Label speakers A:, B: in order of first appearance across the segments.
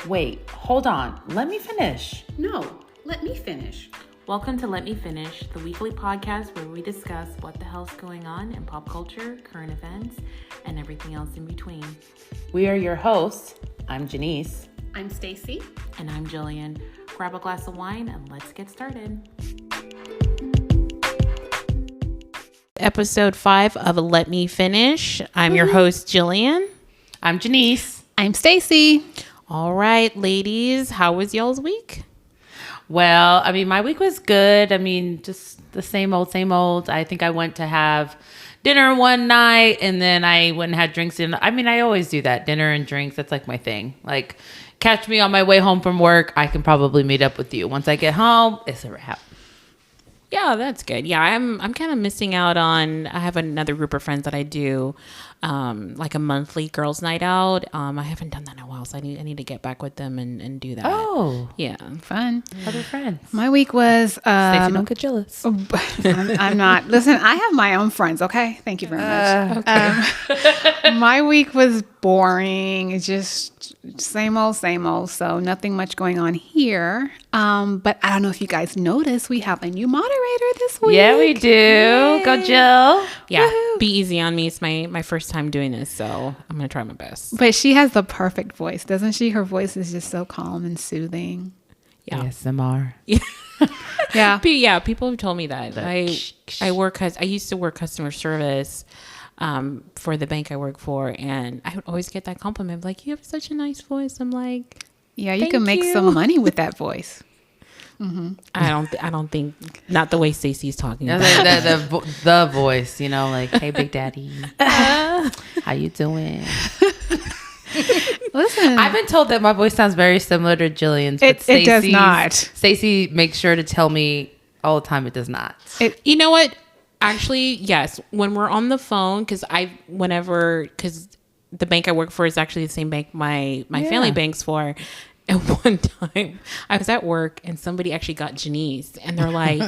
A: Wait, hold on. Let me finish.
B: No, let me finish.
C: Welcome to Let Me Finish, the weekly podcast where we discuss what the hell's going on in pop culture, current events, and everything else in between.
A: We are your hosts. I'm Janice.
B: I'm Stacy.
C: And I'm Jillian. Grab a glass of wine and let's get started. Episode 5 of Let Me Finish. I'm your host, Jillian.
A: I'm Janice.
B: I'm Stacy.
C: All right, ladies, how was y'all's week?
A: Well, my week was good. Just the same old. I think I went to have dinner one night and then I went and had drinks. I always do that. Dinner and drinks. That's like my thing. Like, catch me on my way home from work. I can probably meet up with you. Once I get home, it's a wrap.
C: Yeah, that's good. Yeah, I'm kind of missing out on, I have another group of friends that I do like a monthly girls' night out. I haven't done that in a while, so I need to get back with them and do that.
A: Oh.
C: Yeah.
B: Fun.
A: Other friends.
B: My week was...
A: Stacey, don't get jealous.
B: I'm not. Listen, I have my own friends, okay? Thank you very much. Okay. My week was boring. It's just same old. So nothing much going on here. But I don't know if you guys noticed, we have a new moderator this week.
A: Yeah, we do. Yay. Go, Jill.
C: Yeah.
B: Woo-hoo.
C: Be easy on me. It's my first time doing this, so I'm going to try my best.
B: But she has the perfect voice, doesn't she? Her voice is just so calm and soothing.
C: Yeah.
A: ASMR.
B: Yeah.
C: But yeah, people have told me that. I used to work customer service for the bank I work for, and I would always get that compliment, like, you have such a nice voice. I'm like,
B: yeah, you can make some money with that voice.
C: Mm-hmm. I don't think, not the way Stacey's talking about
A: the voice, like, hey, Big Daddy, how you doing?
B: Listen,
A: I've been told that my voice sounds very similar to Jillian's, but
B: it does not.
A: Stacey makes sure to tell me all the time it does not.
C: You know what? Actually, yes. When we're on the phone, because the bank I work for is actually the same bank my family banks for. And one time I was at work and somebody actually got Janice and they're like,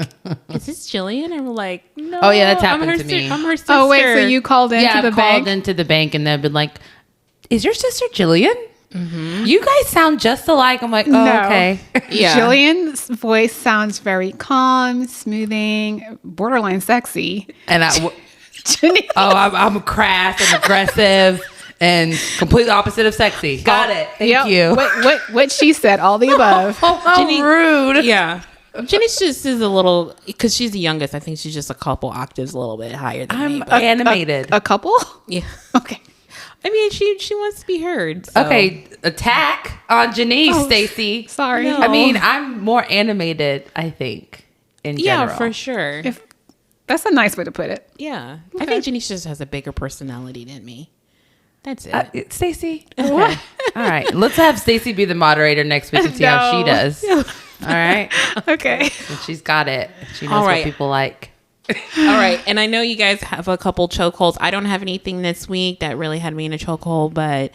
C: is this Jillian? And we're like, no.
A: Oh yeah, that's happened to me.
C: I'm her sister.
B: Oh wait, so you called into the bank?
A: Called into the bank and they've been like, is your sister Jillian? Mm-hmm. You guys sound just alike. I'm like, oh, no. Okay.
B: Yeah. Jillian's voice sounds very calm, smoothing, borderline sexy.
A: And I'm crass and aggressive. And completely opposite of sexy. Got it. Thank you.
B: What she said, all the above.
A: How rude.
C: Yeah. Janice just is a little, because she's the youngest. I think she's just a couple octaves a little bit higher than me.
A: I'm animated.
B: A couple?
C: Yeah.
B: Okay.
C: She wants to be heard. So.
A: Okay. Attack on Janice, Stacy.
B: Sorry.
C: No.
A: I'm more animated, I think, in general.
C: Yeah, for sure.
B: That's a nice way to put it.
C: Yeah.
B: Okay.
C: I think Janice just has a bigger personality than me. That's it.
A: Stacey. Okay. All right. Let's have Stacey be the moderator next week and see how she does. All right.
B: Okay.
A: And she's got it. She knows what people like.
C: All right. And I know you guys have a couple chokeholds. I don't have anything this week that really had me in a chokehold, but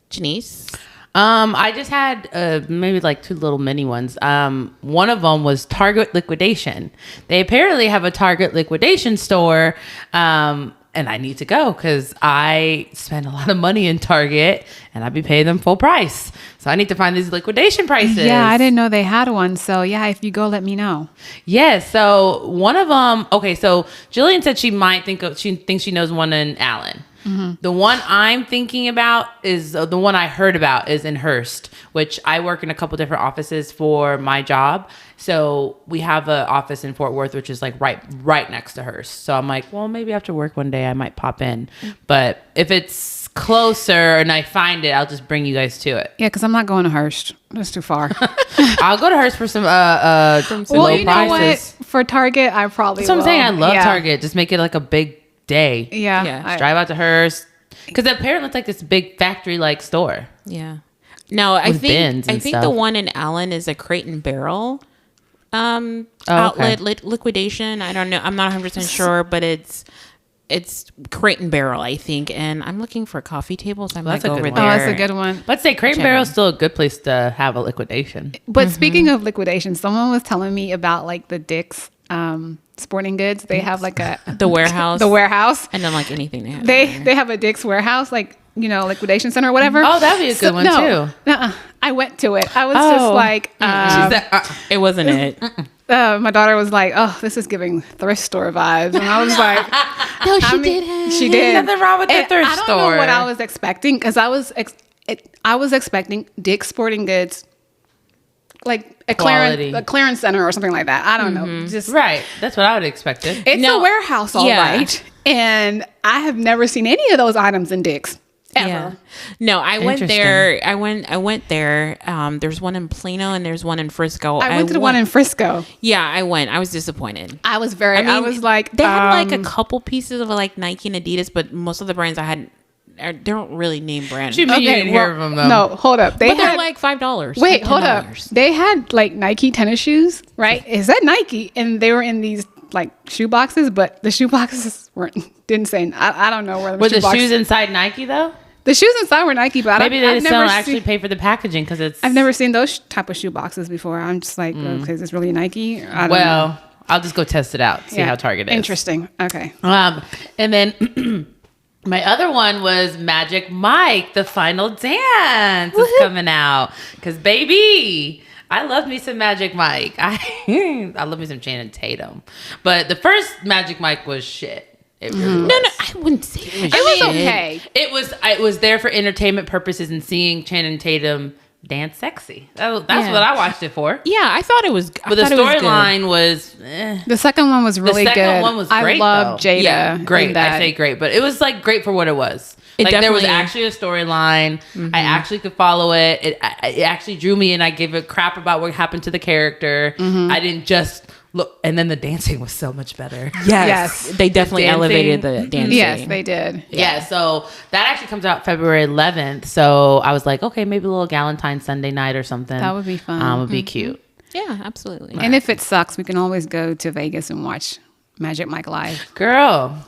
C: Janice?
A: I just had maybe like two little mini ones. One of them was Target liquidation. They apparently have a Target liquidation store. And I need to go because I spend a lot of money in Target and I'd be paying them full price. So I need to find these liquidation prices.
B: Yeah, I didn't know they had one. So yeah, if you go, let me know.
A: Yeah, so one of them, okay, so Jillian said she thinks she knows one in Allen. Mm-hmm. The one I'm thinking about is the one I heard about is in Hearst, which I work in a couple different offices for my job. So we have an office in Fort Worth, which is like right next to Hearst. So I'm like, well, maybe after work one day I might pop in. But if it's closer and I find it, I'll just bring you guys to it.
B: Yeah, because I'm not going to Hearst. That's too far.
A: I'll go to Hearst for some low prices.
B: Know what? For Target, I probably
A: That's what I'm saying. I love Target. Just make it like a big day.
B: Yeah.
A: Just drive out to Hearst. Because apparently it's like this big factory-like store.
C: Yeah. No, I think the one in Allen is a Crate and Barrel outlet liquidation. I don't know. I'm not 100% sure, but it's Crate and Barrel, I think. And I'm looking for coffee tables. I might go over there.
B: Oh, that's a good one.
A: Let's say Crate and Barrel is still a good place to have a liquidation.
B: But speaking of liquidation, someone was telling me about like the Dick's Sporting Goods. They have like
C: the warehouse.
B: The warehouse.
C: And then like anything they have.
B: They have a Dick's warehouse. Like liquidation center or whatever.
A: Oh, that'd be a good one too.
B: I went to it. I was just like,
C: it wasn't it.
B: my daughter was like, "Oh, this is giving thrift store vibes," and I was like,
C: "No, she didn't.
B: She did.
A: Nothing wrong with the thrift store."
B: I don't know what I was expecting because I was expecting Dick's Sporting Goods, like a clearance center or something like that. I don't know. Just
A: right. That's what I would have expected.
B: It's a warehouse, all right. And I have never seen any of those items in Dick's. Ever.
C: Yeah. No, I went there. I went there. There's one in Plano and there's one in Frisco.
B: I went to the one in Frisco.
C: Yeah, I went. I was disappointed.
B: I was like,
C: they had like a couple pieces of like Nike and Adidas, but most of the brands I had, they don't really name brands.
A: You mean you didn't hear of them though?
B: No, hold up.
C: They're like $5.
B: Wait,
C: like
B: hold up. They had like Nike tennis shoes, right? Is that Nike? And they were in these like shoe boxes, but the shoe boxes didn't say. I don't know where
A: were the shoes inside Nike though.
B: The shoes inside were Nike, but
A: maybe they just don't actually pay for the packaging because it's.
B: I've never seen those type of shoe boxes before. I'm just like, okay, is this really Nike? I don't know.
A: I'll just go test it out, see how Target is.
B: Interesting. Okay.
A: And then my other one was Magic Mike. The Final Dance is coming out because baby. I love me some Magic Mike. I love me some Channing Tatum. But the first Magic Mike was shit. It really was.
C: No, I wouldn't say it was.
B: It was okay.
A: It was there for entertainment purposes and seeing Channing Tatum dance sexy. That's what I watched it for.
C: Yeah, I thought it was.
A: But the storyline was.
B: The second one was really good.
A: The second one was great.
B: I love Jada.
A: Yeah, great. I say great, but it was like great for what it was. There was actually a storyline. I actually could follow it. It actually drew me, and I gave a crap about what happened to the character. I didn't just look. And then the dancing was so much better.
C: Yes. They definitely elevated the dancing.
B: Yes, they did.
A: Yeah. So that actually comes out February 11th. So I was like, okay, maybe a little Galentine's Sunday night or something.
B: That would be fun.
A: Would be cute.
C: Yeah, absolutely.
B: And if it sucks, we can always go to Vegas and watch Magic Mike live.
A: Girl.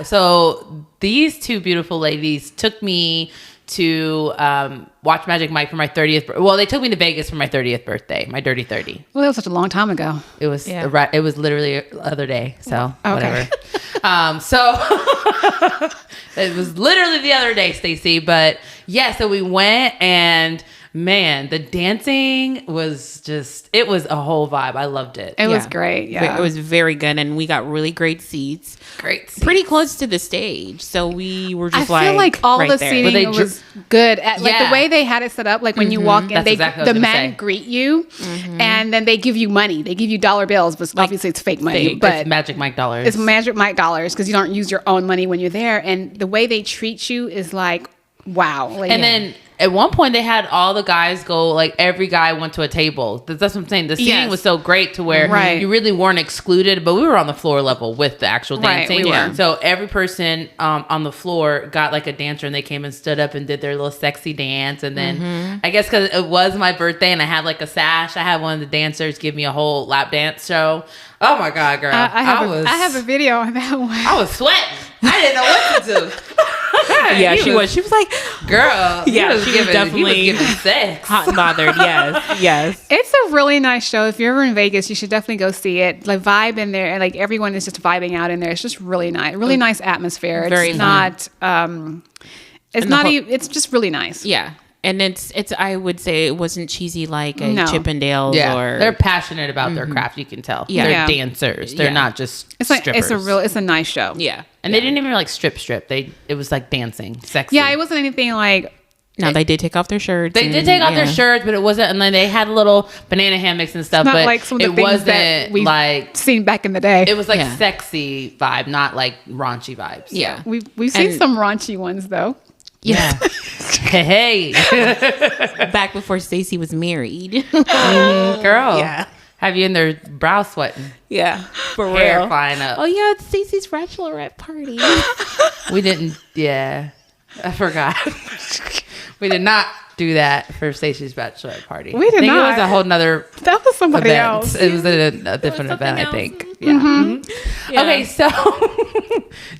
A: So these two beautiful ladies took me to watch Magic Mike for my 30th. Well, they took me to Vegas for my 30th birthday, my dirty 30.
B: Well, that was such a long time ago.
A: It was it was literally the other day. So whatever. So it was literally the other day, Stacey. But yeah, so we went and. Man, the dancing was it was a whole vibe. I loved it.
B: It was great. Yeah.
C: It was very good. And we got really great seats. Pretty close to the stage. So we were just
B: I feel like all the seating was good. The way they had it set up, like when you walk in, the men greet you and then they give you money. They give you dollar bills, but obviously it's fake money. But
A: it's Magic Mike dollars.
B: It's Magic Mike dollars because you don't use your own money when you're there. And the way they treat you is like, wow.
A: And then at one point they had all the guys go, like every guy went to a table. That's what I'm saying. The seating was so great to where you really weren't excluded, but we were on the floor level with the actual dancing.
B: We were.
A: So every person on the floor got like a dancer and they came and stood up and did their little sexy dance. And then I guess because it was my birthday and I had like a sash, I had one of the dancers give me a whole lap dance show. Oh my God, girl.
B: I have a video on that one.
A: I was sweating. I didn't know what to do.
C: Yeah, she was like,
A: girl.
C: Yeah, she was definitely
A: giving sex.
C: Hot and bothered. Yes.
B: It's a really nice show. If you're ever in Vegas, you should definitely go see it. Like vibe in there, and like everyone is just vibing out in there. It's just really nice. Really nice atmosphere. It's not. It's just really nice.
C: Yeah. And it's I would say it wasn't cheesy like a Chippendales or
A: they're passionate about their craft, you can tell.
C: Yeah.
A: They're dancers. They're not just strippers.
B: It's a nice show.
C: Yeah.
A: And they didn't even like strip. It was like dancing, sexy.
B: Yeah, it wasn't anything like
C: No, they did take off their shirts.
A: They did take off their shirts, but it wasn't and then they had little banana hammocks and stuff,
B: not
A: but
B: like some of the
A: it
B: things
A: wasn't
B: that we've
A: like
B: seen back in the day.
A: It was like sexy vibe, not like raunchy vibes.
C: Yeah.
B: We've seen some raunchy ones though.
A: Yeah. Hey.
C: Back before Stacey was married.
A: Girl.
C: Yeah.
A: Have you in their brow sweating?
C: Yeah. For
A: Hair
C: real.
A: flying up.
C: Oh, yeah. It's Stacey's bachelorette party.
A: We didn't. Yeah. I forgot. We did not do that for Stacey's bachelorette party.
B: We did not.
A: It was a whole nother
B: That was somebody
A: event.
B: else.
A: It was a different event,
C: else.
A: I think. Yeah.
C: Yeah.
A: Okay, so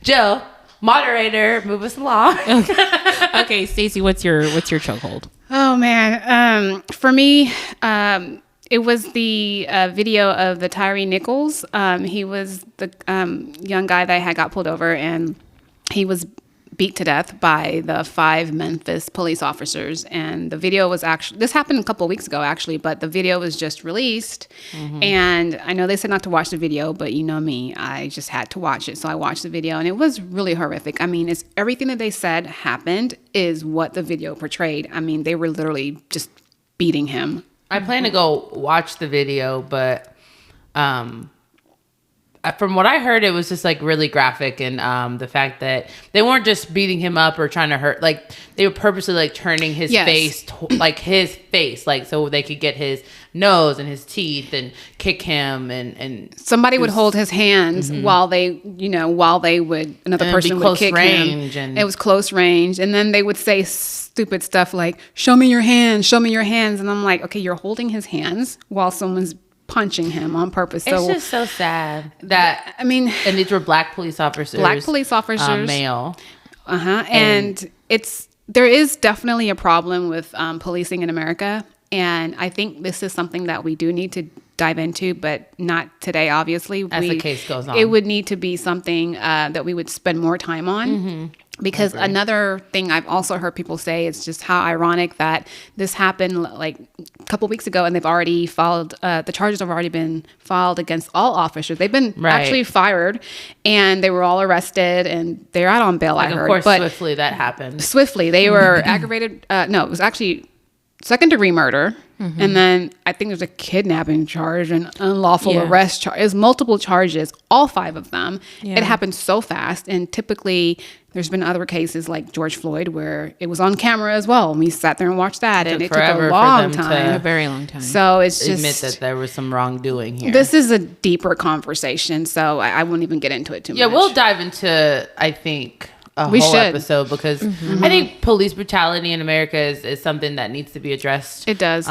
A: Jill, moderator, move us along.
C: Okay, Stacey, what's your chokehold?
B: Oh man, for me, it was the video of the Tyree Nichols. He was the young guy that had got pulled over, and he was beat to death by the 5 Memphis police officers. And the video was actually, this happened a couple of weeks ago actually, but the video was just released. And I know they said not to watch the video, but you know me, I just had to watch it. So I watched the video and it was really horrific. I mean, it's everything that they said happened is what the video portrayed. I mean, they were literally just beating him.
A: I plan to go watch the video, but from what I heard, it was just like really graphic, and the fact that they weren't just beating him up or trying to hurt, like they were purposely like turning his face, like his face, like so they could get his nose and his teeth and kick him, and
B: somebody would hold his hands while they would another person would kick him. And it was close range, and then they would say stupid stuff like "Show me your hands, show me your hands," and I'm like, okay, you're holding his hands while someone's punching him on purpose.
A: It's just so sad that, I mean, and these were black police officers, male.
B: And there is definitely a problem with policing in America. And I think this is something that we do need to dive into, but not today, obviously.
A: As the case goes on.
B: It would need to be something that we would spend more time on. Because another thing I've also heard people say is just how ironic that this happened like a couple weeks ago, and they've already filed, the charges have already been filed against all officers. They've been actually fired, and they were all arrested, and they're out on bail, I heard.
A: Of course, but swiftly that happened.
B: Swiftly. They were aggravated. No, it was actually second-degree murder. And then I think there's a kidnapping charge and unlawful arrest charge. It's multiple charges, all 5 of them. It happened so fast. And typically there's been other cases like George Floyd where it was on camera as well. And we sat there and watched that. And it took a long time.
C: A very long time.
B: So it's just...
A: admit that there was some wrongdoing here.
B: This is a deeper conversation. So I won't even get into it too much.
A: Yeah, we'll dive into, I think... whole episode, because I think police brutality in America is something that needs to be addressed.
B: It does.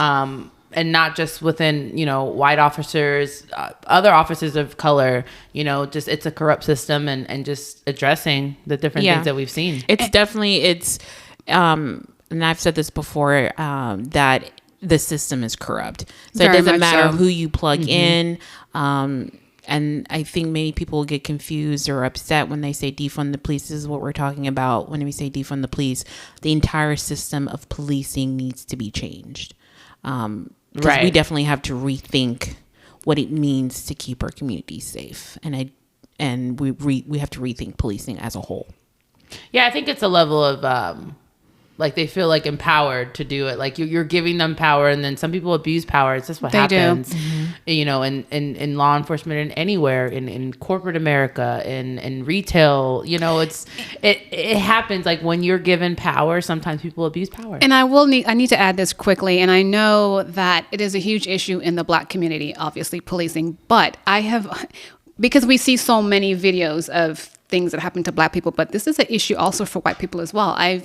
A: And not just within, white officers, other officers of color, just it's a corrupt system, and just addressing the different things that we've seen.
C: It's definitely, and I've said this before, that the system is corrupt. So it doesn't matter who you plug in. And I think many people get confused or upset when they say defund the police. This is what we're talking about when we say defund the police. The entire system of policing needs to be changed. Because we definitely have to rethink what it means to keep our communities safe. And we have to rethink policing as a whole.
A: Yeah, I think it's a level of... like they feel like empowered to do it. Like you're giving them power, and then some people abuse power. It's just what happens, in law enforcement and anywhere in corporate America, in retail. It happens. Like when you're given power, sometimes people abuse power.
B: And I need to add this quickly. And I know that it is a huge issue in the Black community, obviously policing. But because we see so many videos of things that happen to Black people, but this is an issue also for white people as well. I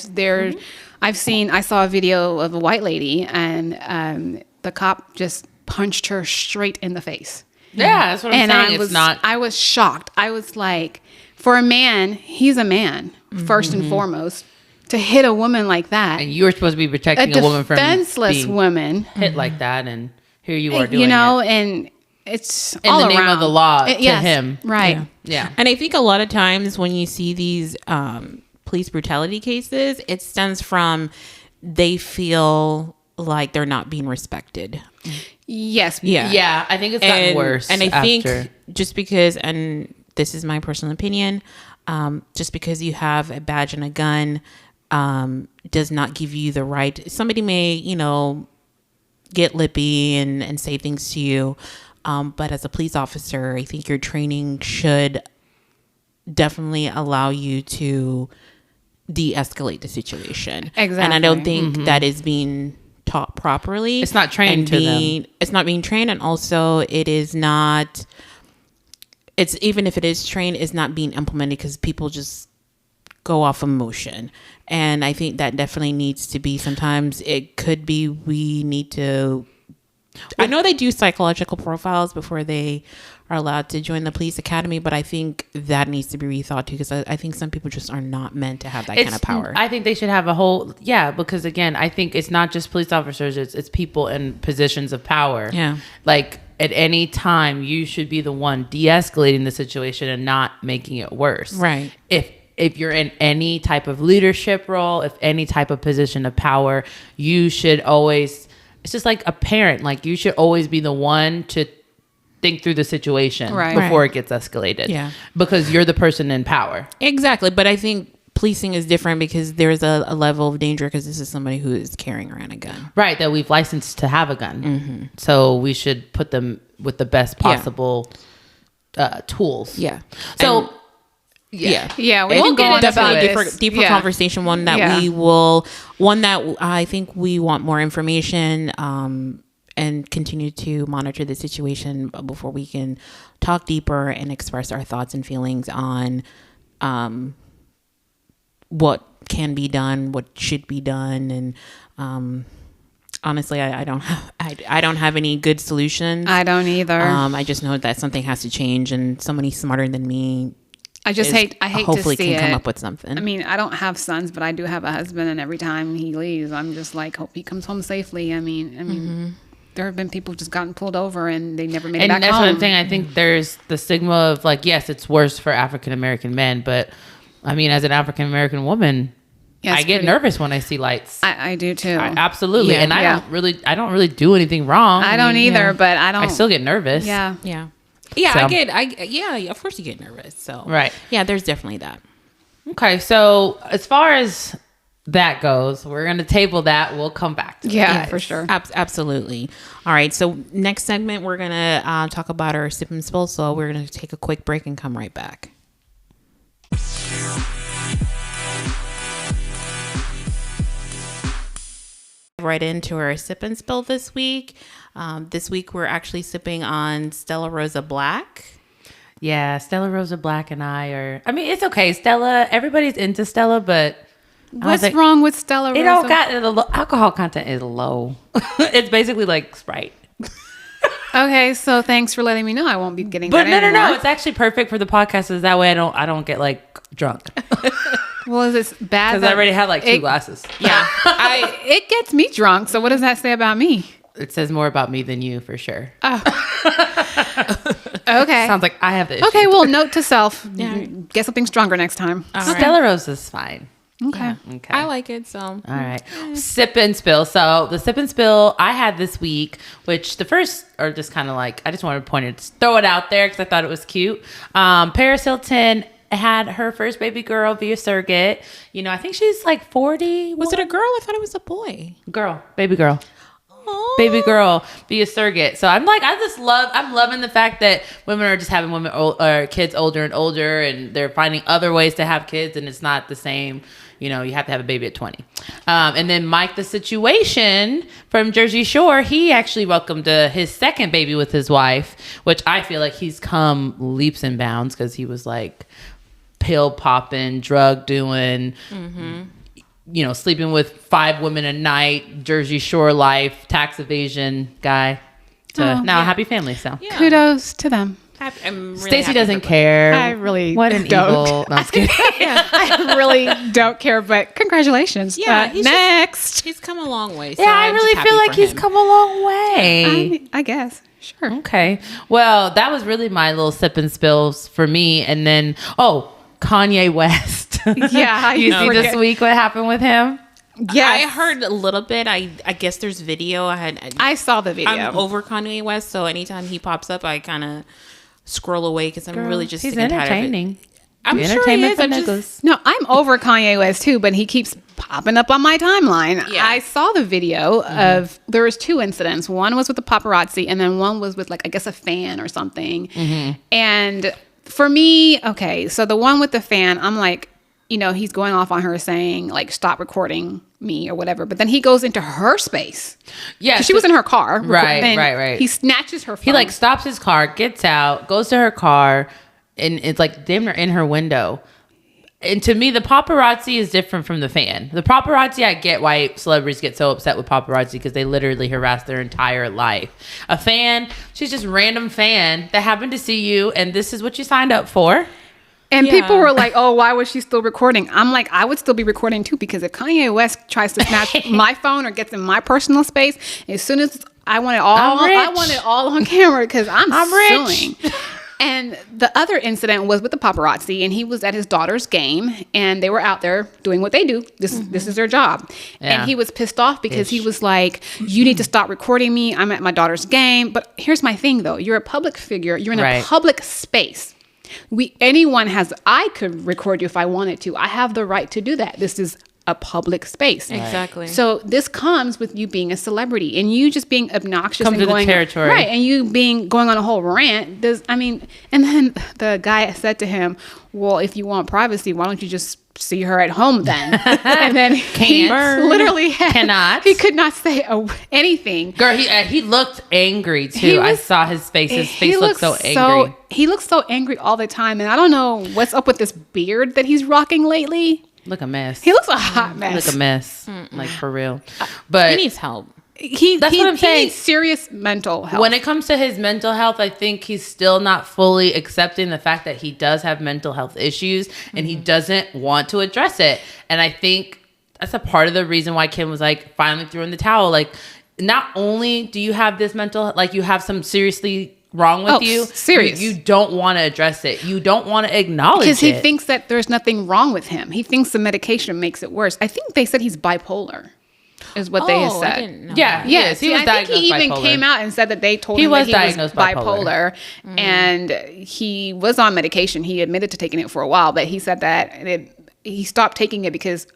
B: saw a video of a white lady, and the cop just punched her straight in the face.
A: Yeah, that's what I'm saying.
B: I was shocked. I was like, for a man, he's a man, first and foremost, to hit a woman like that.
A: And you were supposed to be protecting a woman from
B: defenseless woman
A: hit like that, and here you are doing it.
B: And it's
A: in
B: all
A: the name
B: around.
A: of the law to him.
B: Right.
A: Yeah.
C: And I think a lot of times when you see these police brutality cases, it stems from they feel like they're not being respected.
B: Yes.
A: Yeah. I think it's gotten worse.
C: And I think just because, and this is my personal opinion, just because you have a badge and a gun does not give you the right. Somebody may, get lippy and say things to you. But as a police officer, I think your training should definitely allow you to de-escalate the situation.
B: Exactly.
C: And I don't think that is being taught properly.
A: It's not trained to them.
C: It's not being trained. And also it is not, even if it is trained, it's not being implemented because people just go off emotion. And I think that definitely needs to be, sometimes it could be, we need to, I know they do psychological profiles before they are allowed to join the police academy, but I think that needs to be rethought too, because I think some people just are not meant to have that kind of power.
A: I think they should have because again, I think it's not just police officers, it's people in positions of power.
C: Yeah.
A: Like at any time, you should be the one de-escalating the situation and not making it worse.
C: Right.
A: if you're in any type of leadership role, if any type of position of power, you should always, it's just like a parent, like you should always be the one to think through the situation before it gets escalated. Yeah. Because you're the person in power.
C: Exactly. But I think policing is different because there's a level of danger because this is somebody who is carrying around a gun.
A: Right. That we've licensed to have a gun. Mm-hmm. So we should put them with the best possible tools.
C: Yeah.
A: So...
C: Yeah.
B: We'll
C: get into definitely deeper conversation. One that I think we want more information and continue to monitor the situation before we can talk deeper and express our thoughts and feelings on what can be done, what should be done, and honestly, I don't have any good solutions.
B: I don't either.
C: I just know that something has to change, and somebody smarter than me.
B: I hate
C: hopefully
B: to see
C: can come up with something.
B: I mean, I don't have sons, but I do have a husband, and every time he leaves, I'm just like, hope he comes home safely. I mean, there have been people just gotten pulled over and they never made it back home.
A: And that's one thing. I think there's the stigma of like, yes, it's worse for African American men, but I mean, as an African American woman, I get nervous when I see lights.
B: I do too.
A: Absolutely. Yeah, and I don't really do anything wrong.
B: I don't either, but I
A: still get nervous.
B: Yeah.
C: Yeah, so. Of course you get nervous. So yeah, there's definitely that.
A: Okay, so as far as that goes, we're gonna table that. We'll come back to
B: it. For sure.
C: Absolutely. All right. So next segment, we're gonna talk about our sip and spill. So we're gonna take a quick break and come right back. Right into our sip and spill this week. This week we're actually sipping on Stella Rosa Black.
A: Yeah, Stella Rosa Black and I are. I mean, it's okay. Stella. Everybody's into Stella, but
B: what's wrong with Stella Rosa?
A: It don't got alcohol content is low. It's basically like Sprite.
B: Okay, so thanks for letting me know. I won't be getting that anymore.
A: No. It's actually perfect for the podcast. Is that way I don't get like drunk.
B: Well, is this bad?
A: Because I already had like 2 glasses.
B: Yeah, it gets me drunk. So what does that say about me?
A: It says more about me than you, for sure.
B: Oh. Okay.
A: Sounds like I have the issue.
B: Okay, well, note to self. Get something stronger next time.
A: Stella Rosa is fine.
B: Okay.
A: Yeah, okay.
C: I like it, so.
A: All right. Sip and spill. So the sip and spill I had this week, which the first are just kind of like, I just wanted to throw it out there because I thought it was cute. Paris Hilton had her first baby girl via surrogate. You know, I think she's like 40.
C: Was it a girl? I thought it was a boy.
A: Baby girl. Baby girl via surrogate. So I'm like, I'm loving the fact that women are just having kids older and older, and they're finding other ways to have kids, and it's not the same. You know, you have to have a baby at 20. And then Mike the Situation from Jersey Shore, he actually welcomed his second baby with his wife, which I feel like he's come leaps and bounds because he was like pill popping, drug doing, you know, sleeping with 5 women a night, Jersey Shore life, tax evasion guy. To now a happy family. So
B: kudos to them.
C: Really
A: Stacey doesn't care.
B: I really
A: what an
B: don't.
A: evil. No, I'm just kidding.
B: I really don't care, but congratulations.
C: Yeah,
B: next.
C: He's come a long way. So
A: yeah, I really feel like he's come a long way.
B: I guess. Sure.
A: Okay. Well, that was really my little sip and spills for me. And then, Kanye West.
B: Yeah.
A: You see this week what happened with him?
C: Yeah, I heard a little bit. I guess there's video.
B: I saw the video.
C: I'm over Kanye West, so anytime he pops up, I kind of scroll away because I'm really just sick and tired of it. I'm sure he is.
B: I'm over Kanye West too, but he keeps popping up on my timeline. Yeah. I saw the video of, there was 2 incidents. One was with the paparazzi, and then one was with like, I guess a fan or something. And for me, okay, so the one with the fan, I'm like, you know, he's going off on her saying like, stop recording me or whatever. But then he goes into her space. Yeah. She was in her car.
A: Right.
B: He snatches her phone.
A: He like stops his car, gets out, goes to her car, and it's like damn near in her window. And to me, the paparazzi is different from the fan. The paparazzi, I get why celebrities get so upset with paparazzi because they literally harass their entire life. A fan, she's just a random fan that happened to see you, and this is what you signed up for.
B: And people were like, oh, why was she still recording? I'm like, I would still be recording too, because if Kanye West tries to snatch my phone or gets in my personal space, as soon as I want it all on camera because I'm suing.
A: rich.
B: And the other incident was with the paparazzi, and he was at his daughter's game, and they were out there doing what they do. This is their job. Yeah. And he was pissed off because he was like, you need to stop recording me. I'm at my daughter's game. But here's my thing, though. You're a public figure. You're in a public space. I could record you if I wanted to. I have the right to do that. This is a public space.
C: Exactly.
B: So this comes with you being a celebrity and you just being obnoxious and going
A: the territory.
B: Right. And you going on a whole rant. And then the guy said to him, well, if you want privacy, why don't you just see her at home then? And then he could not say anything.
A: Girl, he looked angry too. I saw his face. His face looked so angry.
B: He looks so angry all the time. And I don't know what's up with this beard that he's rocking lately.
A: Look a mess.
B: He looks a hot mess.
A: Look a mess. Like for real. But
C: he needs help.
A: That's what I'm saying.
B: He needs serious mental health.
A: When it comes to his mental health, I think he's still not fully accepting the fact that he does have mental health issues and he doesn't want to address it. And I think that's a part of the reason why Kim was like finally threw in the towel. Like, not only do you have this mental, like you have some seriously wrong with you.
B: Serious.
A: You don't want to address it. You don't want to acknowledge it.
B: Because he thinks that there's nothing wrong with him. He thinks the medication makes it worse. I think they said he's bipolar. Is what they said.
C: I didn't know
A: yeah,
C: that.
A: yes, he was diagnosed
B: I think he even
A: bipolar.
B: came out and said that they told him that he was bipolar,
A: Mm-hmm.
B: and he was on medication. He admitted to taking it for a while, but he said that he stopped taking it because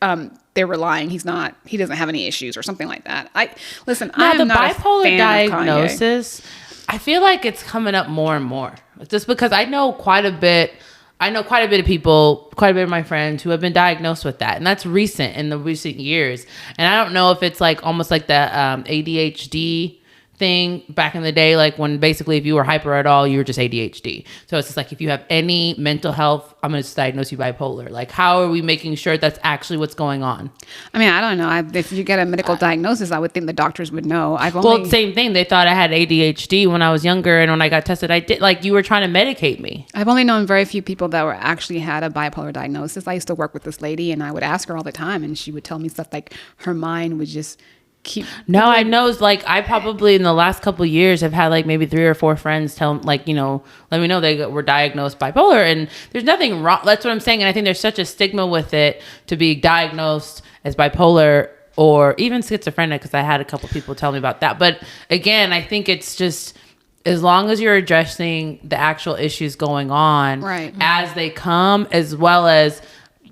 B: they were lying. He doesn't have any issues or something like that. I'm
A: the
B: not
A: bipolar
B: a fan
A: diagnosis. I feel like it's coming up more and more, just because I know quite a bit of people, quite a bit of my friends who have been diagnosed with that. And that's recent, in the recent years. And I don't know if it's like almost like the ADHD thing back in the day, like when basically if you were hyper at all, you were just ADHD. So it's just like, if you have any mental health, I'm going to diagnose you bipolar. Like, how are we making sure that's actually what's going on?
B: I mean, I don't know. If you get a medical diagnosis, I would think the doctors would know.
A: Well, same thing. They thought I had ADHD when I was younger, and when I got tested, I did. Like, you were trying to medicate me.
B: I've only known very few people that were actually had a bipolar diagnosis. I used to work with this lady, and I would ask her all the time, and she would tell me stuff like her mind would just keep.
A: No, I know. It's like, I probably in the last couple of years have had like maybe 3 or 4 friends tell, like, you know, let me know they were diagnosed bipolar, and there's nothing wrong. That's what I'm saying. And I think there's such a stigma with it to be diagnosed as bipolar or even schizophrenic, because I had a couple people tell me about that. But again, I think it's just, as long as you're addressing the actual issues going on
B: right,
A: as they come, as well as,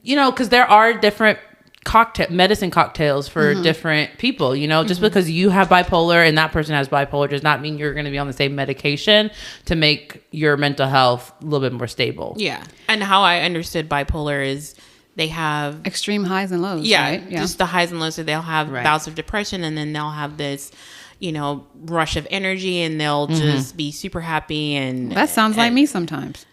A: you know, because there are different medicine cocktails for different people, you know, just because you have bipolar and that person has bipolar does not mean you're going to be on the same medication to make your mental health a little bit more stable.
C: Yeah. And how I understood bipolar is they have
B: extreme highs and lows.
C: Yeah.
B: Right?
C: Just the highs and lows. So they'll have bouts of depression, and then they'll have this, you know, rush of energy, and they'll just be super happy. And
B: that sounds like me sometimes.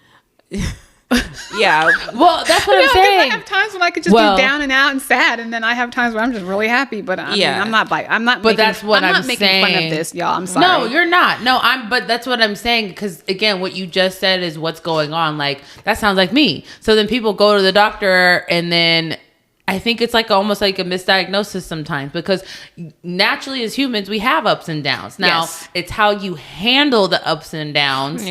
C: Yeah.
A: Well, that's what I'm saying.
B: I have times when I could just be down and out and sad, and then I have times where I'm just really happy. But I mean, I'm not. But
A: that's what I'm
B: making
A: saying.
B: Fun of this, y'all. I'm sorry.
A: No, you're not. No, but that's what I'm saying, because again, what you just said is what's going on. Like, that sounds like me. So then people go to the doctor, and then I think it's like almost like a misdiagnosis sometimes, because naturally as humans, we have ups and downs. Now, it's how you handle the ups and downs,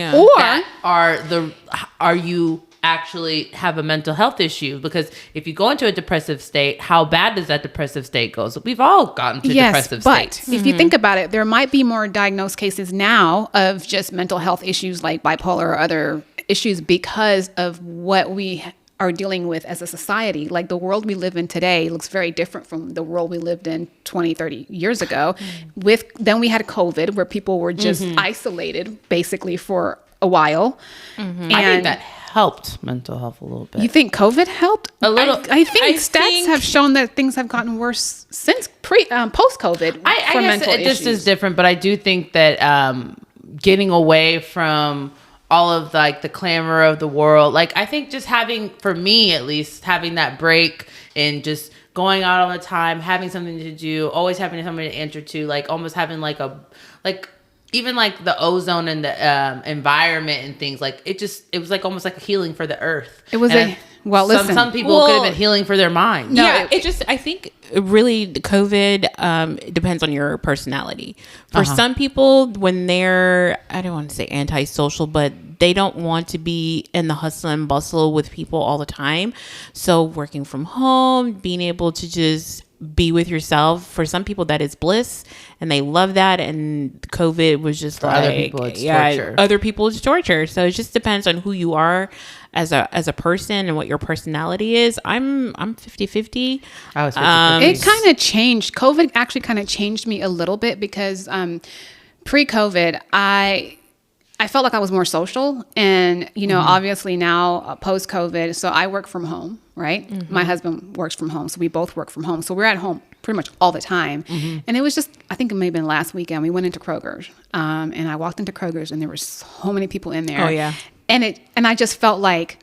B: or
A: are you actually have a mental health issue? Because if you go into a depressive state, how bad does that depressive state go? So we've all gotten to depressive states.
B: But if you think about it, there might be more diagnosed cases now of just mental health issues like bipolar or other issues because of what we are dealing with as a society. Like, the world we live in today looks very different from the world we lived in 20, 30 years ago. Then we had COVID, where people were just isolated basically for a while. And
A: I think that helped mental health a little bit.
B: You think COVID helped?
A: A little.
B: I think stats have shown that things have gotten worse since post-COVID.
A: I guess it just is different, but I do think that getting away from all of like the clamor of the world, like, I think just having, for me at least, having that break and just going out all the time, having something to do, always having somebody to answer to, like almost having even like the ozone and the environment and things, like it was like almost like a healing for the earth.
B: It was Well, listen,
A: some people could have been healing for their mind.
C: No, I think really COVID depends on your personality. For some people, when they're, I don't want to say antisocial, but they don't want to be in the hustle and bustle with people all the time. So working from home, being able to just be with yourself, for some people that is bliss and they love that, and COVID was just
A: for other people it's torture.
C: Other people it's torture. So it just depends on who you are as a person and what your personality is. I'm 50-50.
A: I was 50-50.
B: It kind of changed. COVID actually kind of changed me a little bit because pre-COVID I felt like I was more social, and obviously now post-COVID, so I work from home, right? Mm-hmm. My husband works from home, so we both work from home. So we're at home pretty much all the time. Mm-hmm. And it was just, I think it may have been last weekend, we went into Kroger's, and I walked into Kroger's, and there were so many people in there.
C: Oh yeah,
B: and I just felt like,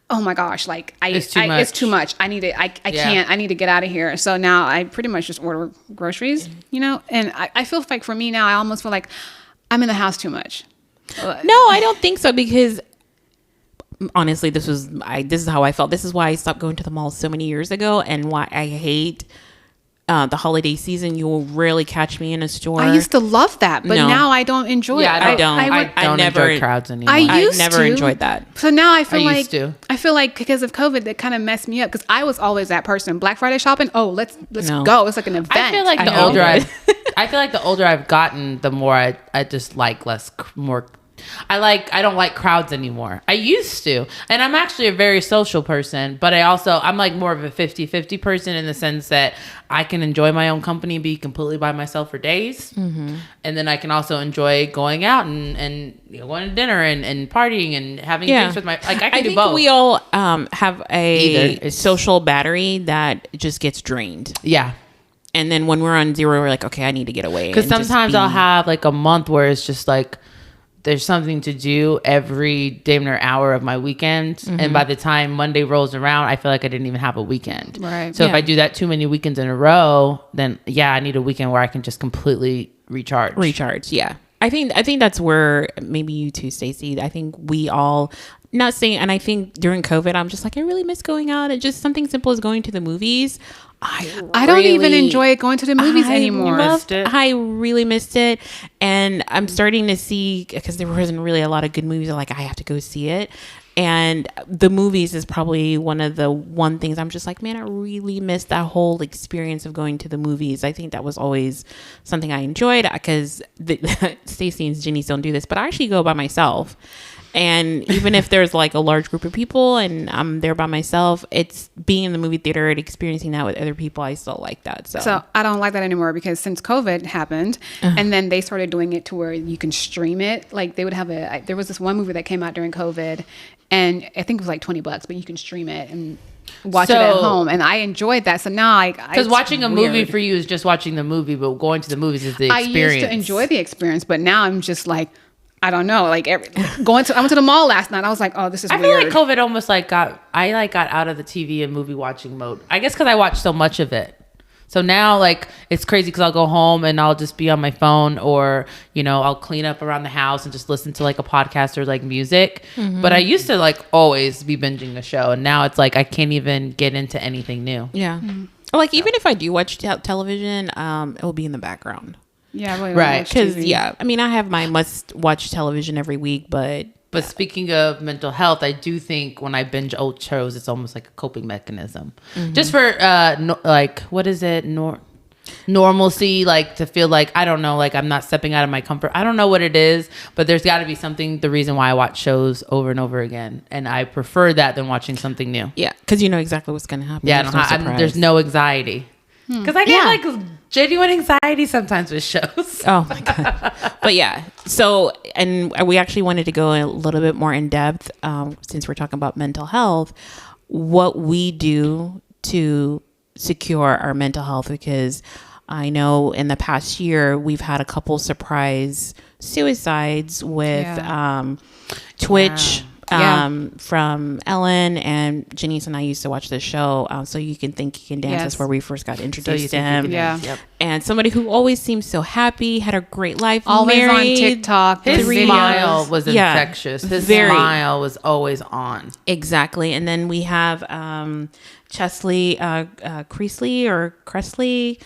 B: oh my gosh, like it's too much. I need it. I can't. I need to get out of here. So now I pretty much just order groceries, and I feel like for me now, I almost feel like I'm in the house too much.
C: No, I don't think so, because honestly, this is how I felt. This is why I stopped going to the mall so many years ago, and why I hate the holiday season. You will rarely catch me in a store.
B: I used to love that, but now I don't enjoy it.
C: I don't enjoy crowds anymore.
B: I
C: never enjoyed that.
B: So now I feel like because of COVID, that kind of messed me up, because I was always that person. Black Friday shopping. Oh, let's go. It's like an event.
A: I feel like the older I've gotten, the more I just like more. I don't like crowds anymore. I used to, and I'm actually a very social person, but I'm like more of a 50-50 person, in the sense that I can enjoy my own company, be completely by myself for days. Mm-hmm. And then I can also enjoy going out and going to dinner and partying and having drinks with my, like, I can do both.
C: We all have a social battery that just gets drained.
A: Yeah.
C: And then when we're on zero, we're like, okay, I need to get away.
A: Because sometimes I'll have like a month where it's just like, there's something to do every damn near hour of my weekend. Mm-hmm. And by the time Monday rolls around, I feel like I didn't even have a weekend.
B: Right.
A: So if I do that too many weekends in a row, then I need a weekend where I can just completely recharge.
C: Yeah. I think that's where maybe you too, Stacey. I think we all, not saying, and I think during COVID, I'm just like, I really miss going out. And just something simple as going to the movies.
B: I don't even enjoy going to the movies anymore.
C: I really missed it. And I'm starting to see, because there wasn't really a lot of good movies, like I have to go see it. And the movies is probably one things I'm just like, man, I really missed that whole experience of going to the movies. I think that was always something I enjoyed, because Stacey and Jenny don't do this, but I actually go by myself. And even if there's like a large group of people and I'm there by myself, it's being in the movie theater and experiencing that with other people. I still like that. So
B: I don't like that anymore, because since COVID happened, and then they started doing it to where you can stream it. Like they would have there was this one movie that came out during COVID, and I think it was like $20, but you can stream it and watch it at home. And I enjoyed that. So now
A: because watching a movie for you is just watching the movie, but going to the movies is the experience.
B: I used to enjoy the experience, but now I'm just like, I don't know, like I went to the mall last night. I was like, oh, this is weird.
A: I feel like COVID almost got out of the TV and movie watching mode. I guess because I watched so much of it. So now like it's crazy, because I'll go home and I'll just be on my phone, or I'll clean up around the house and just listen to like a podcast or like music. Mm-hmm. But I used to like always be binging a show, and now it's like I can't even get into anything new.
C: Yeah. Mm-hmm. Like even if I do watch television, it will be in the background.
B: Yeah, really,
C: right. Because I mean, I have my must-watch television every week, but
A: speaking of mental health, I do think when I binge old shows, it's almost like a coping mechanism, just for like, what is it, normalcy, like to feel like, I don't know, like I'm not stepping out of my comfort. I don't know what it is, but there's got to be something. The reason why I watch shows over and over again, and I prefer that than watching something new.
C: Yeah, because you know exactly what's going to happen.
A: Yeah, there's no anxiety. Because I get like genuine anxiety sometimes with shows.
C: Oh my God. But yeah. So, and we actually wanted to go a little bit more in depth, since we're talking about mental health, what we do to secure our mental health, because I know in the past year, we've had a couple surprise suicides with Twitch. from Ellen, and Janice and I used to watch this show. So You Can Think You Can Dance. That's where we first got introduced to him.
B: Yep.
C: And somebody who always seemed so happy, had a great life.
B: Always
C: married.
B: on TikTok.
A: His smile was infectious. His smile was always on.
C: Exactly. And then we have Chesley Creasley or Cressley.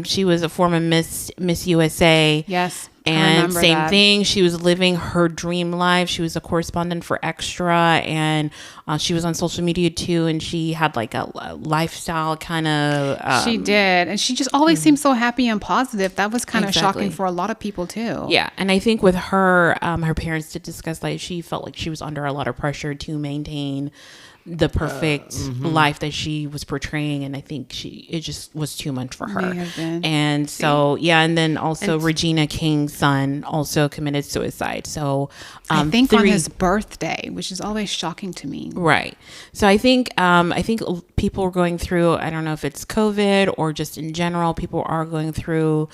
C: She was a former Miss USA.
B: Yes.
C: And same thing. She was living her dream life. She was a correspondent for Extra, and she was on social media too. And she had like a lifestyle kind of.
B: She did, and she just always seemed so happy and positive. That was kind of shocking for a lot of people too.
C: Yeah, and I think with her, her parents did discuss like she felt like she was under a lot of pressure to maintain the perfect life that she was portraying, and I think it just was too much for her. And so and then also Regina King's son also committed suicide. So
B: I think on his birthday, which is always shocking to me.
C: Right. So I think people are going through, I don't know if it's COVID or just in general, people are going through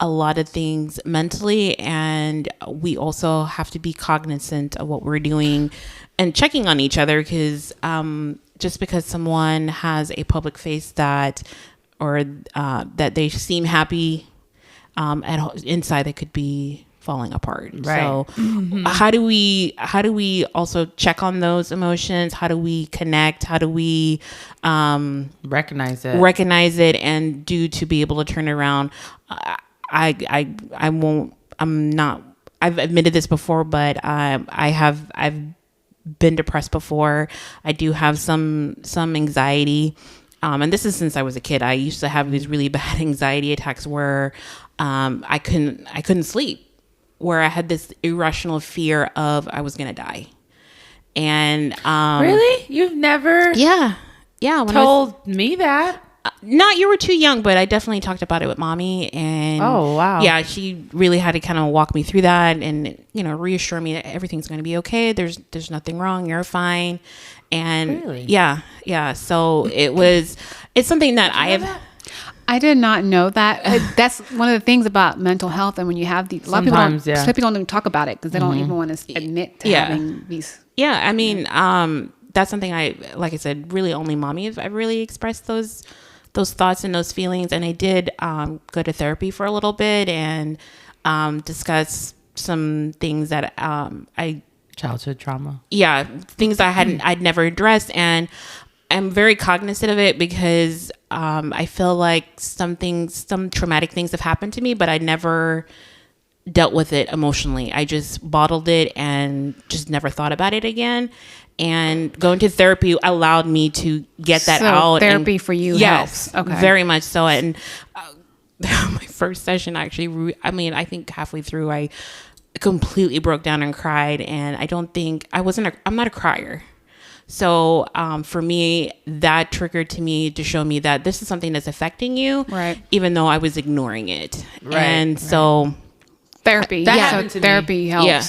C: a lot of things mentally, and we also have to be cognizant of what we're doing and checking on each other, because just because someone has a public face that they seem happy, inside they could be falling apart. Right. So how do we also check on those emotions? How do we connect? How do we recognize it and to be able to turn it around? I've admitted this before, but I've been depressed before. I do have some anxiety. And this is since I was a kid. I used to have these really bad anxiety attacks where I couldn't sleep, where I had this irrational fear of I was gonna die. And
A: really, you've never told me that.
C: Not you were too young, but I definitely talked about it with mommy, and
A: oh wow,
C: yeah, she really had to kind of walk me through that and reassure me that everything's going to be okay. There's nothing wrong. You're fine. And
A: really?
C: yeah. So it's something that
B: I did not know that. That's one of the things about mental health, and when you have these, a lot of people don't even talk about it because they don't even want to admit to having these.
C: Yeah, I mean, that's something like I said, really only mommy has really expressed those thoughts and those feelings. And I did go to therapy for a little bit and discuss some things that
A: childhood trauma.
C: Yeah, things I'd never addressed, and I'm very cognizant of it because I feel like some traumatic things have happened to me, but I never dealt with it emotionally. I just bottled it and just never thought about it again. And going to therapy allowed me to get that out.
B: Therapy for you helps. Okay.
C: Very much so. And my first session, actually, I think halfway through, I completely broke down and cried. And I'm not a crier. So for me, that triggered to me to show me that this is something that's affecting you, right? Even though I was ignoring it. Right. And so
B: therapy. Therapy helps.
C: Yeah.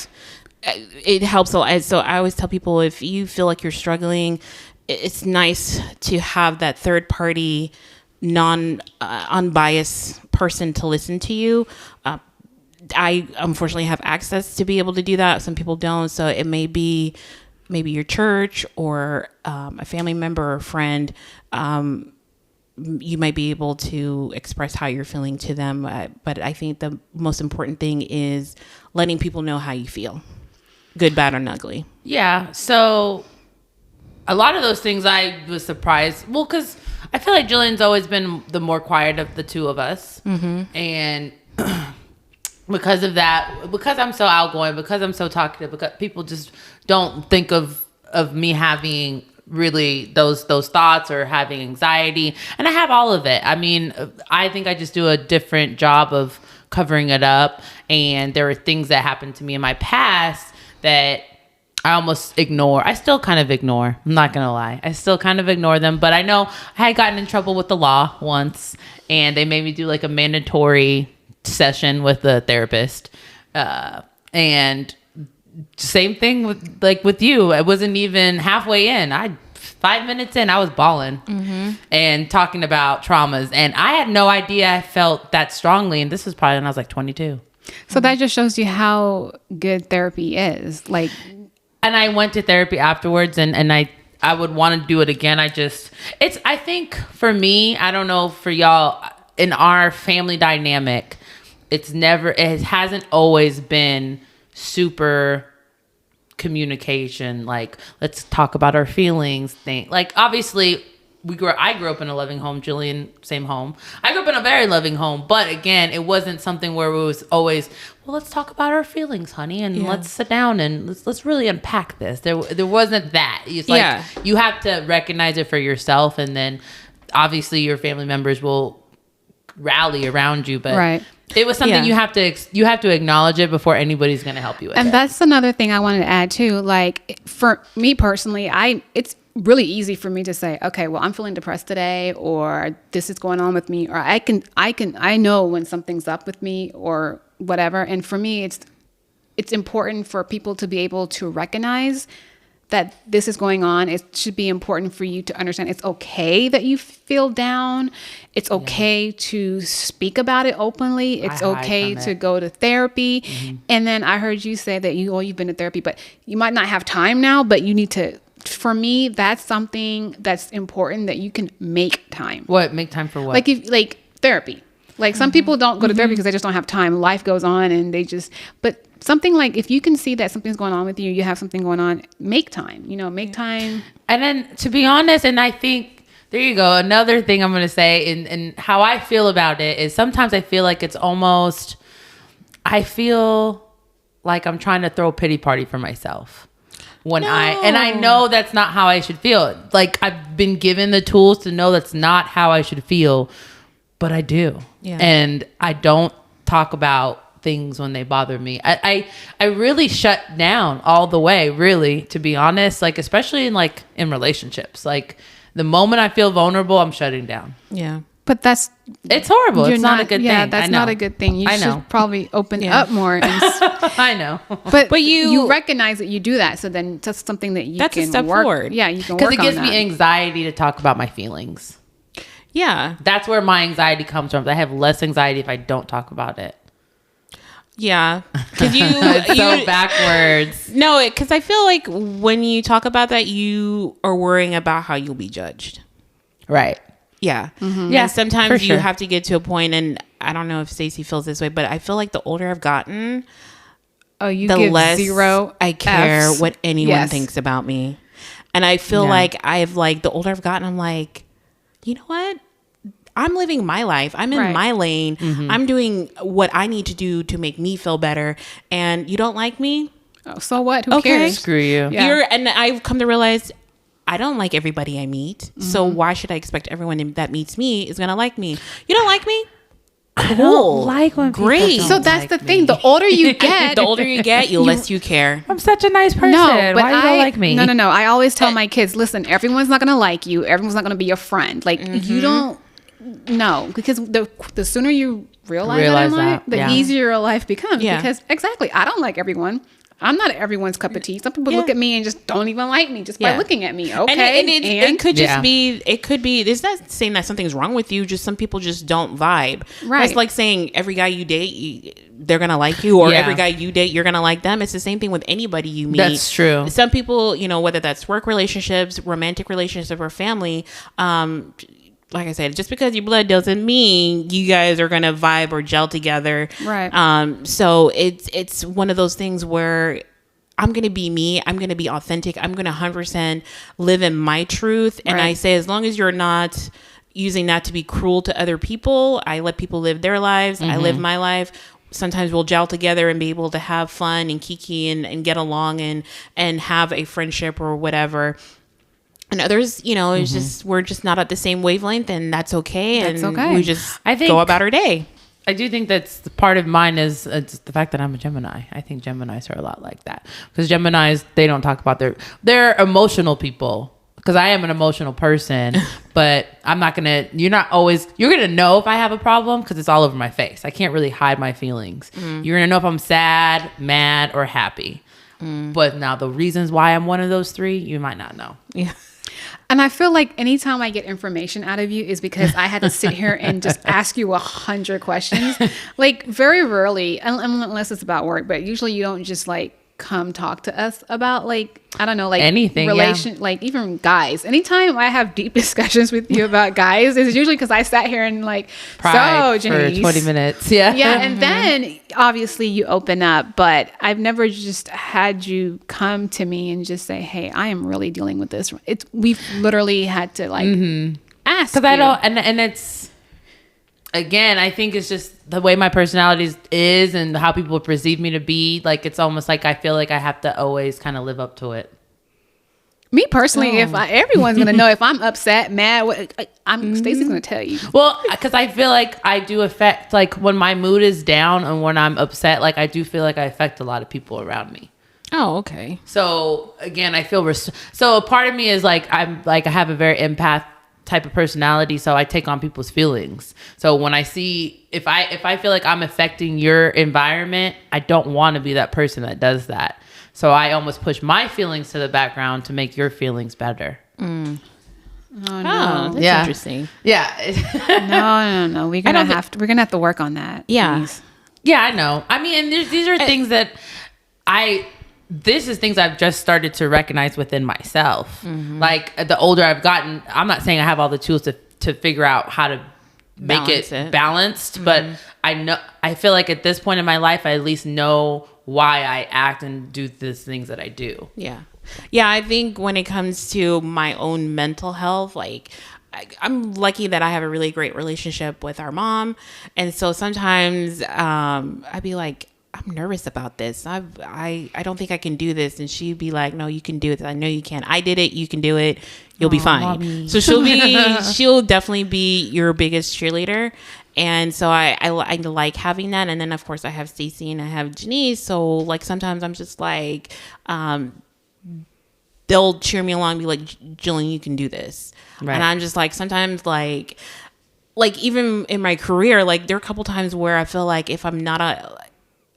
C: It helps a lot. So I always tell people, if you feel like you're struggling, it's nice to have that third party, unbiased person to listen to you. I unfortunately have access to be able to do that. Some people don't. So it may be maybe your church or a family member or friend. You might be able to express how you're feeling to them. But I think the most important thing is letting people know how you feel. Good, bad, or ugly.
A: Yeah. So a lot of those things I was surprised. Well, because I feel like Jillian's always been the more quiet of the two of us. Mm-hmm. And because of that, because I'm so outgoing, because I'm so talkative, because people just don't think of me having really those thoughts or having anxiety. And I have all of it. I mean, I think I just do a different job of covering it up. And there were things that happened to me in my past that I almost ignore. I still kind of ignore. I'm not going to lie. I still kind of ignore them. But I know I had gotten in trouble with the law once, and they made me do like a mandatory session with the therapist. And same thing with you. I wasn't even halfway in. 5 minutes in, I was bawling and talking about traumas. And I had no idea I felt that strongly. And this was probably when I was like 22.
B: So that just shows you how good therapy is. Like,
A: And I went to therapy afterwards, and I would want to do it again. I think for me, I don't know for y'all, in our family dynamic, it hasn't always been super communication, like let's talk about our feelings thing. Like obviously I grew up in a loving home, Jillian, same home. I grew up in a very loving home, but again, it wasn't something where it was always, well, let's talk about our feelings, honey, and let's sit down and let's really unpack this. There wasn't that. It's like you have to recognize it for yourself, and then obviously your family members will rally around you, but it was something you have to acknowledge it before anybody's going to help you with it.
B: And that's another thing I wanted to add too. Like for me personally, it's really easy for me to say, okay, well, I'm feeling depressed today, or this is going on with me, or I know when something's up with me or whatever. And for me, it's important for people to be able to recognize that this is going on. It should be important for you to understand it's okay that you feel down. It's okay to speak about it openly. It's okay to go to therapy. Mm-hmm. And then I heard you say that you've been to therapy, but you might not have time now, but you need to. For me, that's something that's important, that you can make time.
A: What? Make time for what?
B: Like therapy. Like some people don't go to therapy because they just don't have time. Life goes on and but something like if you can see that something's going on with you, you have something going on, make time, make time.
A: And then to be honest, and I think, there you go. Another thing I'm going to say and how I feel about it is sometimes I feel like it's almost, I feel like I'm trying to throw a pity party for myself. I know that's not how I should feel. Like I've been given the tools to know that's not how I should feel, but I do. Yeah. And I don't talk about things when they bother me. I really shut down all the way, really, to be honest, like especially in relationships. Like the moment I feel vulnerable, I'm shutting down.
C: Yeah.
B: But
A: it's horrible. It's not a good thing.
B: Yeah, that's not a good thing. You should probably open up more. And
A: I know.
B: But you recognize that you do that. So then that's something that
C: that's
B: can
C: a step
B: work.
C: Forward.
B: Yeah, you can work on that.
A: Because it gives me anxiety to talk about my feelings.
C: Yeah.
A: That's where my anxiety comes from. I have less anxiety if I don't talk about it.
C: Yeah. Because
A: it's so backwards.
C: No, because I feel like when you talk about that, you are worrying about how you'll be judged.
A: Right.
C: Yeah. Mm-hmm. Yeah. And sometimes you have to get to a point, and I don't know if Stacey feels this way, but I feel like the older I've gotten, the less zero I care Fs. What anyone thinks about me. And I feel like the older I've gotten, I'm like, you know what? I'm living my life. I'm in my lane. Mm-hmm. I'm doing what I need to do to make me feel better. And you don't like me?
B: Oh, so what? Who cares?
A: Screw you.
C: Yeah. And I've come to realize I don't like everybody I meet. Mm-hmm. So why should I expect everyone that meets me is going to like me? You don't like me? Cool.
A: I don't like when
C: great.
B: So that's the thing. The older you get,
C: the less you care.
A: I'm such a nice person. No, but why you don't like me?
B: No. I always tell my kids, listen, everyone's not going to like you. Everyone's not going to be your friend. Like you don't. No, because the sooner you realize that in life, the easier your life becomes. Yeah. Because exactly, I don't like everyone. I'm not everyone's cup of tea. Some people look at me and just don't even like me just by looking at me. Okay.
C: And it could just be, it's not saying that something's wrong with you. Just some people just don't vibe. Right. It's like saying every guy you date, they're going to like you, or every guy you date, you're going to like them. It's the same thing with anybody you meet.
A: That's true.
C: Some people, whether that's work relationships, romantic relationships, or family, like I said, just because your blood doesn't mean you guys are gonna vibe or gel together.
B: Right.
C: So it's one of those things where I'm gonna be me. I'm gonna be authentic. I'm gonna 100% live in my truth. And I say, as long as you're not using that to be cruel to other people, I let people live their lives. Mm-hmm. I live my life. Sometimes we'll gel together and be able to have fun and kiki and get along and have a friendship or whatever. And others, it's just, we're just not at the same wavelength, and that's okay. We just go about our day.
A: I do think that's part of mine is it's the fact that I'm a Gemini. I think Geminis are a lot like that, because Geminis, they don't talk about they're emotional people, because I am an emotional person, but you're going to know if I have a problem because it's all over my face. I can't really hide my feelings. Mm. You're going to know if I'm sad, mad, or happy. Mm. But now the reasons why I'm one of those three, you might not know.
C: Yeah.
B: And I feel like anytime I get information out of you is because I had to sit here and just ask you 100 questions. Like very rarely, unless it's about work, but usually you don't just like come talk to us about like, I don't know, like
A: anything,
B: like even guys. Anytime I have deep discussions with you about guys, it's usually because I sat here and like,
A: Pride
B: so Janice,
A: for 20 minutes. Yeah.
B: Yeah. And then obviously you open up, but I've never just had you come to me and just say, hey, I am really dealing with this. We've literally had to like ask.
A: Cause I don't, and it's, again, I think it's just the way my personality is and how people perceive me to be. Like, it's almost like I feel like I have to always kind of live up to it.
B: Me personally, everyone's going to know if I'm upset, mad, Stacey's going to tell you.
A: Well, because I feel like I do affect, like when my mood is down and when I'm upset, like I do feel like I affect a lot of people around me.
C: Oh, okay.
A: So again, I feel, so a part of me is like, I have a very empath type of personality, so I take on people's feelings. So when I see, if I feel like I'm affecting your environment, I don't want to be that person that does that. So I almost push my feelings to the background to make your feelings better.
B: Oh no,
C: that's interesting.
B: Yeah. No. We're gonna have to work on that.
C: Yeah.
B: Please.
A: Yeah, I know. I mean, and these are things that this is things I've just started to recognize within myself. Like the older I've gotten, I'm not saying I have all the tools to figure out how to make it balanced, but I feel like at this point in my life, I at least know why I act and do the things that I do.
C: Yeah. I think when it comes to my own mental health, like I'm lucky that I have a really great relationship with our mom. And so sometimes I'd be like, I'm nervous about this. I don't think I can do this. And she'd be like, no, you can do it. I know you can. I did it. You can do it. You'll be fine. Mommy. So she'll definitely be your biggest cheerleader. And so I like having that. And then of course I have Stacey and I have Janice. So like sometimes I'm just like, they'll cheer me along and be like, Jillian, you can do this. Right. And I'm just like, sometimes like even in my career, like there are a couple times where I feel like if I'm not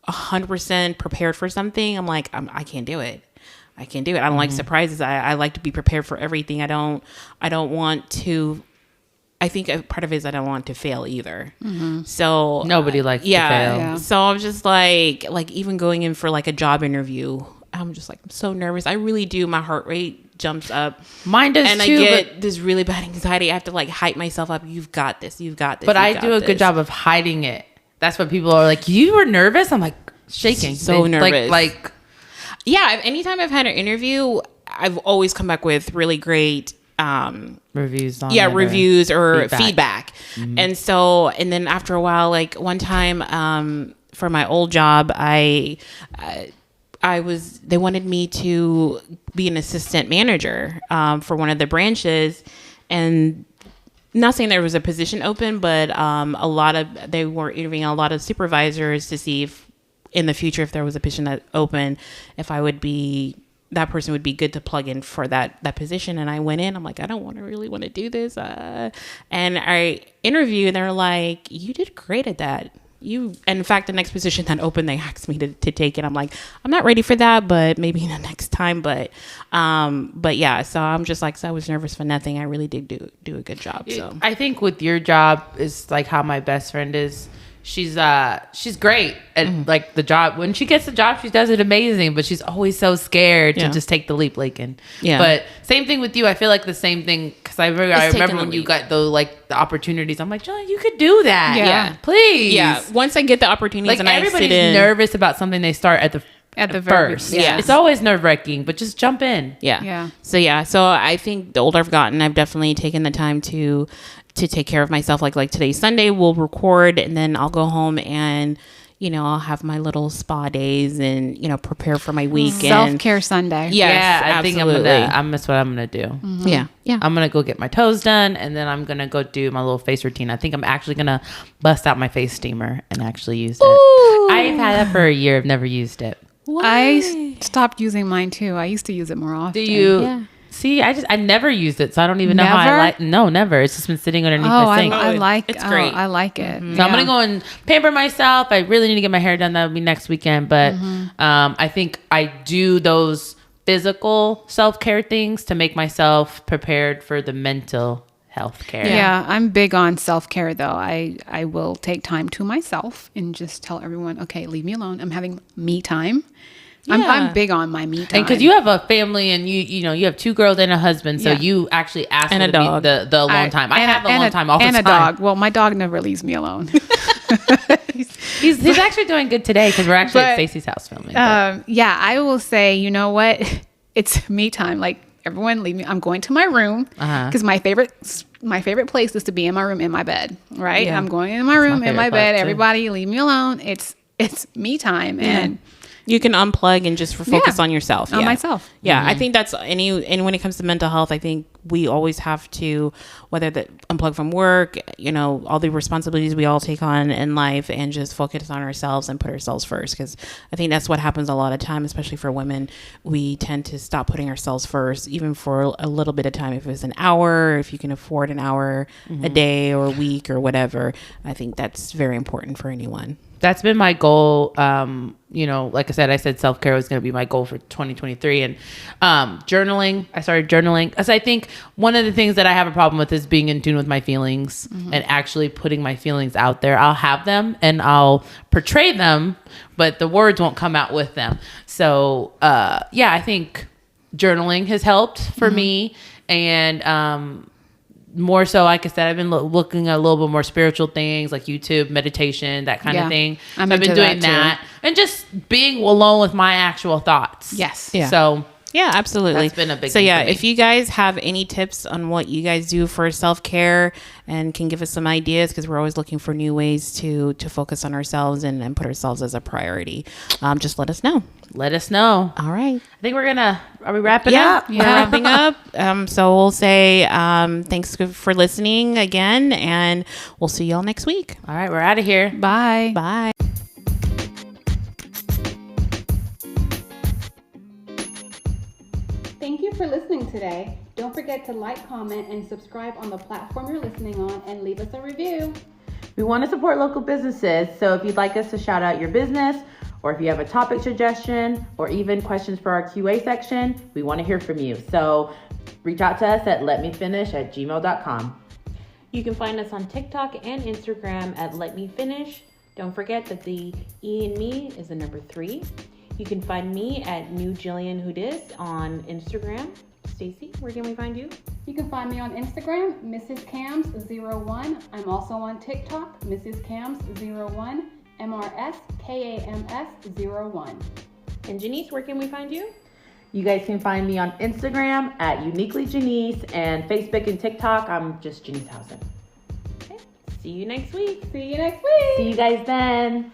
C: 100% prepared for something, I'm like, I can't do it. I don't like surprises. I like to be prepared for everything. I don't want to. I think a part of it is I don't want to fail either. So
A: nobody likes to fail.
C: Yeah. So I'm just like even going in for like a job interview, I'm just like, I'm so nervous. I really do. My heart rate jumps up.
A: Mine does
C: and
A: too.
C: And I get this really bad anxiety. I have to like hype myself up. You've got this.
A: But I do a good job of hiding it. That's what people are like, you were nervous? I'm like shaking.
C: So nervous.
A: Like
C: yeah, anytime I've had an interview, I've always come back with really great
A: reviews on
C: reviews or feedback. And so, and then after a while, like one time for my old job, they wanted me to be an assistant manager for one of the branches, and not saying there was a position open, but they were interviewing a lot of supervisors to see if in the future, if there was a position that open, if that person would be good to plug in for that position. And I went in, I'm like, I don't really want to do this. And I interviewed and they're like, you did great at that. And in fact, the next position that opened, they asked me to take it. I'm like, I'm not ready for that, but maybe the next time. But yeah, so I'm just like, so I was nervous for nothing. I really did do a good job. So
A: I think with your job is like how my best friend is. She's great at like the job. When she gets the job, she does it amazing, but she's always so scared to just take the leap, Lakin. Yeah. But same thing with you. I feel like the same thing because I remember when you got the opportunities. I'm like, Jillian, you could do that. Yeah. Please.
C: Yeah. Once I get the opportunities,
A: like everybody's nervous about something they start at the first. Yeah. It's always nerve wracking, but just jump in.
C: Yeah. So I think the older I've gotten, I've definitely taken the time to take care of myself. Like today's Sunday, we'll record and then I'll go home and, I'll have my little spa days and, prepare for my week.
B: Self-care Sunday.
C: Yes,
A: I think that's what I'm going to do.
C: Mm-hmm. Yeah.
A: I'm going to go get my toes done and then I'm going to go do my little face routine. I think I'm actually going to bust out my face steamer and actually use it. I've had that for a year. I've never used it.
B: Why? I stopped using mine too. I used to use it more often.
A: Do you? Yeah. See, I never used it, so I don't even know how I like. No, never. It's just been sitting underneath my sink.
B: It's great. I like it.
A: So I'm gonna go and pamper myself. I really need to get my hair done. That would be next weekend. But I think I do those physical self-care things to make myself prepared for the mental health care.
B: Yeah, I'm big on self-care though. I will take time to myself and just tell everyone, okay, leave me alone. I'm having me time. I'm big on my me time.
A: And because you have a family and you have 2 girls and a husband, so you actually ask
C: and a dog.
A: The alone time. I have alone time all the time.
B: And a dog. Well, my dog never leaves me alone.
A: He's actually doing good today because we're actually at Stacey's house filming.
B: Yeah, I will say, you know what? It's me time. Like, everyone leave me. I'm going to my room because my favorite place is to be in my room in my bed. Right? Yeah. I'm going in my room in my bed. Too. Everybody leave me alone. It's me time and.
C: You can unplug and just focus on yourself.
B: On myself.
C: Yeah, I think that's and when it comes to mental health, I think we always have to, whether that unplug from work, all the responsibilities we all take on in life, and just focus on ourselves and put ourselves first. Because I think that's what happens a lot of time, especially for women. We tend to stop putting ourselves first, even for a little bit of time. If it's an hour, if you can afford an hour a day or a week or whatever, I think that's very important for anyone.
A: That's been my goal. Like I said self-care was going to be my goal for 2023. And journaling, I started journaling. As I think one of the things that I have a problem with is being in tune with my feelings and actually putting my feelings out there. I'll have them and I'll portray them, but the words won't come out with them. So, I think journaling has helped for me. And more so, like I said, I've been looking at a little bit more spiritual things like YouTube, meditation, that kind of thing. I've been doing that and just being alone with my actual thoughts.
B: Yes.
A: Yeah. So
C: yeah, absolutely.
A: That's been a big
C: So
A: thing
C: yeah,
A: for me.
C: if you guys have any tips on what you guys do for self-care and can give us some ideas, because we're always looking for new ways to focus on ourselves and put ourselves as a priority, just let us know.
A: Let us know.
C: All right.
A: I think are we wrapping up?
C: Yeah, we're wrapping up. So we'll say thanks for listening again, and we'll see y'all next week.
A: All right, we're out of here.
B: Bye.
C: Bye.
B: Thank you for listening today. Don't forget to like, comment, and subscribe on the platform you're listening on, and leave us a review.
A: We want to support local businesses, so if you'd like us to shout out your business, or if you have a topic suggestion, or even questions for our QA section, we want to hear from you. So reach out to us at letmefinish@gmail.com.
C: You can find us on TikTok and Instagram at Let Me Finish. Don't forget that the E in me is the number 3. You can find me at New Jillian Houdis on Instagram. Stacey, where can we find you?
B: You can find me on Instagram, Mrs. Cams01. I'm also on TikTok, Mrs. Cams01, MRSKAMS01.
C: And Janice, where can we find you?
A: You guys can find me on Instagram at Uniquely Janice, and Facebook and TikTok, I'm just Janice Housen.
C: Okay. See you next week.
B: See you next week.
A: See you guys then.